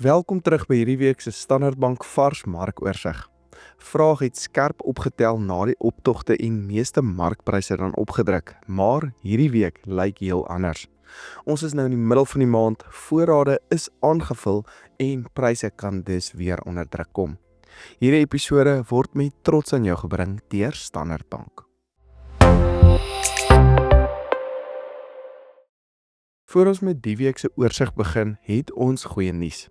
Welkom terug by hierdie week se Standard Bank Vars markoorsigg. Vraag het skerp opgetel na die optogte en meeste markpryse dan opgedruk, maar hierdie week lyk heel anders. Ons is nou in die middel van die maand, voorrade is aangevul en pryse kan dus weer onder druk kom. Hierdie episode word met trots aan jou gebring deur Standard Bank. Voor ons met die week se oorsig begin, het ons goeie nuus.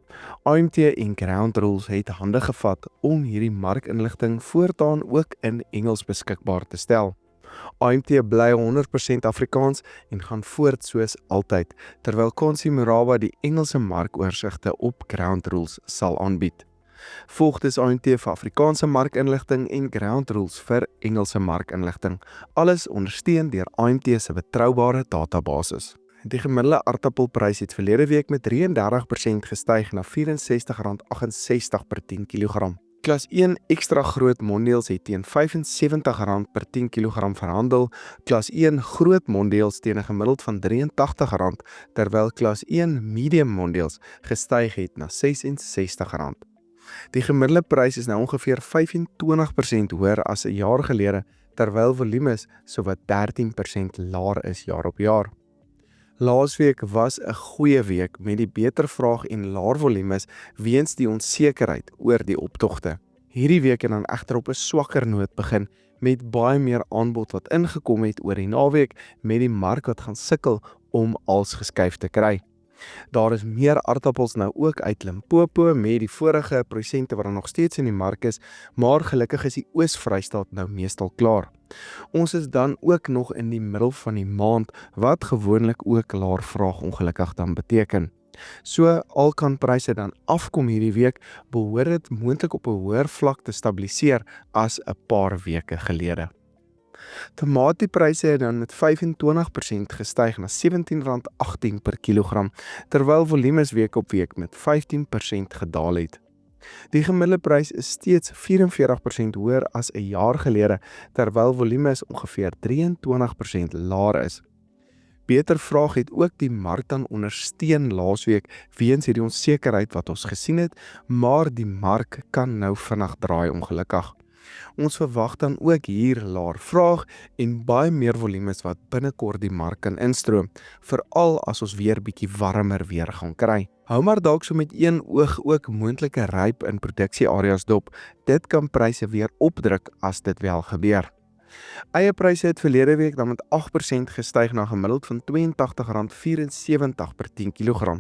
AMT en Ground Rules het hande gevat om hierdie markinligting voortaan ook in Engels beskikbaar te stel. AMT bly 100% Afrikaans en gaan voort soos altyd, terwyl Consi Moraba die Engelse markoorsigte op Ground Rules sal aanbied. Volg dus AMT vir Afrikaanse markinligting en Ground Rules vir Engelse markinligting. Alles ondersteun deur AMT se betroubare databasis. Die gemiddelde aardappelprys het verlede week met 33% gestyg na R64,68 per 10 kg. Klas 1 ekstra groot mondeels het teen R75 per 10 kg verhandel, klas 1 groot mondeels teen 'n gemiddeld van R83, terwyl klas 1 medium mondeels gestyg het na R66. Die gemiddelde prys is nou ongeveer 25% hoër as 'n jaar gelede, terwyl volumes sowat 13% laer is jaar op jaar. Laasweek was 'n goeie week met die beter vraag en laer volumes weens die onsekerheid oor die optogte. Hierdie week het dan egter op 'n swakker noot begin met baie meer aanbod wat ingekom het oor die naweek met die mark wat gaan sukkel om als geskuif te kry. Daar is meer aardappels nou ook uit Limpopo met die vorige prosente wat nog steeds in die mark is, maar gelukkig is die Oos-Vrystaat nou meestal klaar. Ons is dan ook nog in die middel van die maand wat gewoonlik ook laer vraag ongelukkig dan beteken. So al kan pryse dan afkom hierdie week, behoort dit moontlik op 'n hoër vlak te stabiliseer as 'n paar weke gelede. Tomatiepryse het dan met 25% gestyg na R17,18 per kilogram, terwyl volumes week op week met 15% gedaal het. Die gemiddelde prys is steeds 44% hoër as 'n jaar gelede, terwyl volumes ongeveer 23% laer is. Beter vraag het ook die mark dan ondersteun laasweek weens hierdie onsekerheid wat ons gesien het, maar die mark kan nou vinnig draai ongelukkig. Ons verwag dan ook hier laer vraag en baie meer volumes wat binnekort die mark kan instroom, veral as ons weer bietjie warmer weer gaan kry. Hou maar dalk so met een oog ook moontlike ryp in produksieareas dop. Dit kan pryse weer opdruk as dit wel gebeur. Eiepryse het verlede week dan met 8% gestyg na gemiddeld van R82,74 per 10 kg.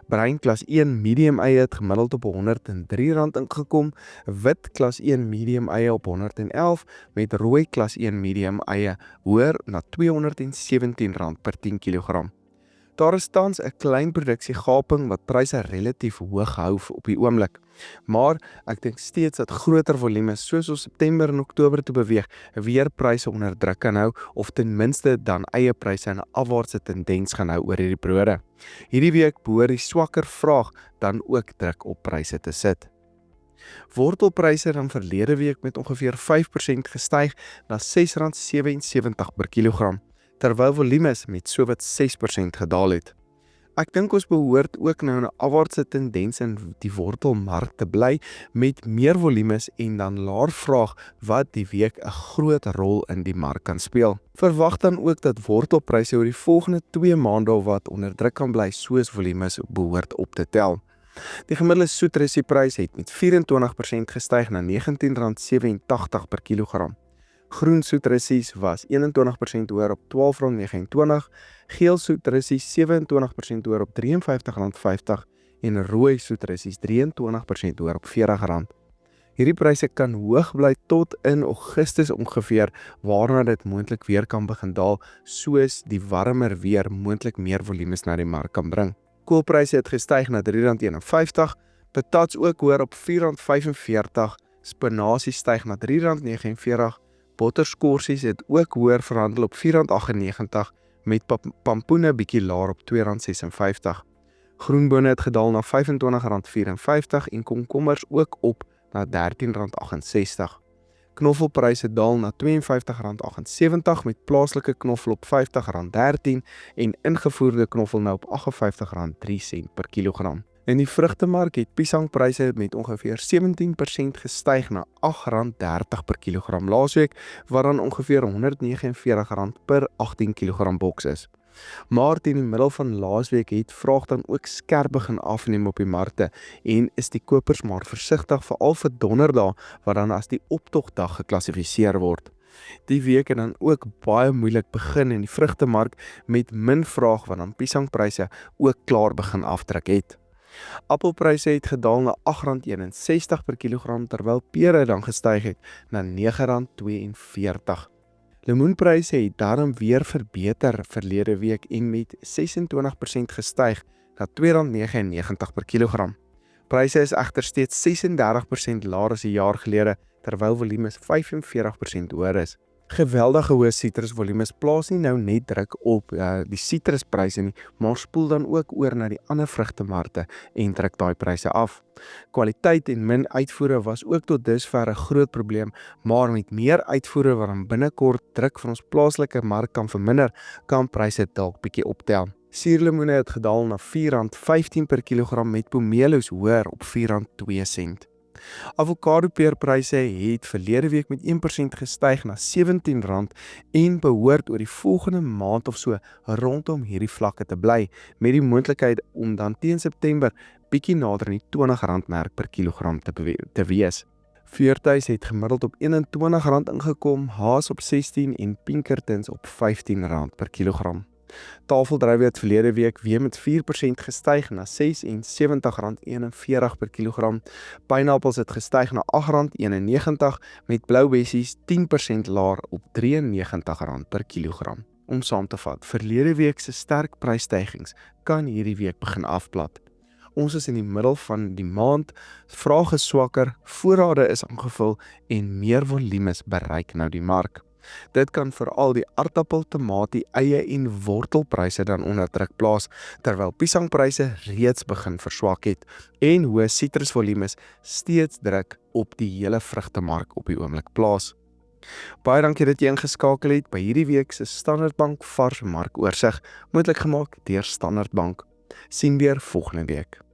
Bruin klas 1 medium eie het gemiddeld op R103 ingekom, wit klas 1 medium eie op R111, met rooi klas 1 medium eie hoër na R217 per 10 kg. Daar is tans 'n klein produksiegaping wat pryse relatief hoog hou op die oomblik, maar ek dink steeds dat groter volumes soos ons September en Oktober te beweeg weer pryse onder druk kan hou of ten minste dan eie pryse in 'n afwaartse tendens gaan hou oor hierdie periode. Hierdie week behoort die swakker vraag dan ook druk op pryse te sit. Wortelpryse dan verlede week met ongeveer 5% gestyg na R6,77 per kilogram, terwyl volumes met sowat 6% gedaal het. Ek dink ons behoort ook nou 'n afwaartse tendens in die wortelmark te bly met meer volumes en dan laer vraag wat die week 'n groot rol in die mark kan speel. Verwag dan ook dat wortelpryse oor die volgende 2 maande wat onder druk kan bly soos volumes behoort op te tel. Die gemiddelde soetrusieprys het met 24% gestyg na R19,87 per kilogram. Groen soetrussies was 21% hoër op R12,29, geel soetrussies 27% hoër op R53,50 en rooi soetrussies 23% hoër op R40. Hierdie pryse kan hoog bly tot in Augustus ongeveer, waarna dit moontlik weer kan begin daal, soos die warmer weer moontlik meer volumes na die mark kan bring. Koolpryse het gestyg na R3,51, patats ook hoër op R4,45, spinasie styg na R3,49, botterskorsies het ook hoër verhandel op R4,98 met pampoene bietjie laer op R2,56. Groenbone het gedaal na R25,54 en komkommers ook op na R13,68. Knoffelpryse daal na R52,78 met plaaslike knoffel op R50,13 en ingevoerde knoffel nou op R58,03 per kilogram. In die vrugtemark het piesangpryse met ongeveer 17% gestyg na R8.30 per kilogram laasweek, wat dan ongeveer R149 per 18 kg boks is. Maar teen die middel van laasweek het vraag dan ook skerp begin afneem op die markte en is die kopers maar versigtig veral vir donderdag wat dan as die optogdag geklassifiseer word. Die week het dan ook baie moeilik begin in die vrugtemark met min vraag wat dan piesangpryse ook klaar begin aftrek het. Appelpryse het gedaal na R8.61 per kilogram terwyl pere dan gestyg het na R9.42. Lemoenpryse het daarom weer verbeter verlede week en met 26% gestyg na R2.99 per kilogram. Pryse is egter steeds 36% laer as 'n jaar gelede terwyl volumes 45% hoër is. Geweldige hoë sitrusvolumes plaas nie nou net druk op die sitruspryse nie, maar spoel dan ook oor na die ander vrugtemarkte en trek daai pryse af. Kwaliteit en min uitvoere was ook tot dusver 'n groot probleem, maar met meer uitvoere wat dan binnekort druk van ons plaaslike mark kan verminder, kan pryse dalk bietjie optel. Suurlemoene het gedaal na R4.15 per kilogram met pomelos hoër op R4.02. Avokadopeerpryse het verlede week met 1% gestyg na R17 en behoort oor die volgende maand of so rondom hierdie vlakke te bly, met die moontlikheid om dan teen September bietjie nader aan die R20 merk per kilogram te wees. Veurtuis het gemiddeld op R21 ingekom, haas op 16 en pinkertons op R15 per kilogram. Tafeldruiwe het verlede week weer met 4% gestyg na R76.41 per kilogram. Pineappels het gestyg na R8.91 met bloubessies 10% laer op R93 per kilogram. Om saam te vat, verlede week se sterk prysstygings kan hierdie week begin afplat. Ons is in die middel van die maand, vraag is swakker, voorrade is aangevul en meer volumes bereik nou die mark. Dit kan veral die aardappel, tamatie, eie en wortelpryse dan onder druk plaas, terwyl piesangpryse reeds begin verswak het en hoë sitrusvolumes steeds druk op die hele vrugtemark op die oomblik plaas. Baie dankie dat jy ingeskakel het by hierdie week se Standard Bank vars markoorsig, moontlik gemaak deur Standard Bank. Sien weer volgende week.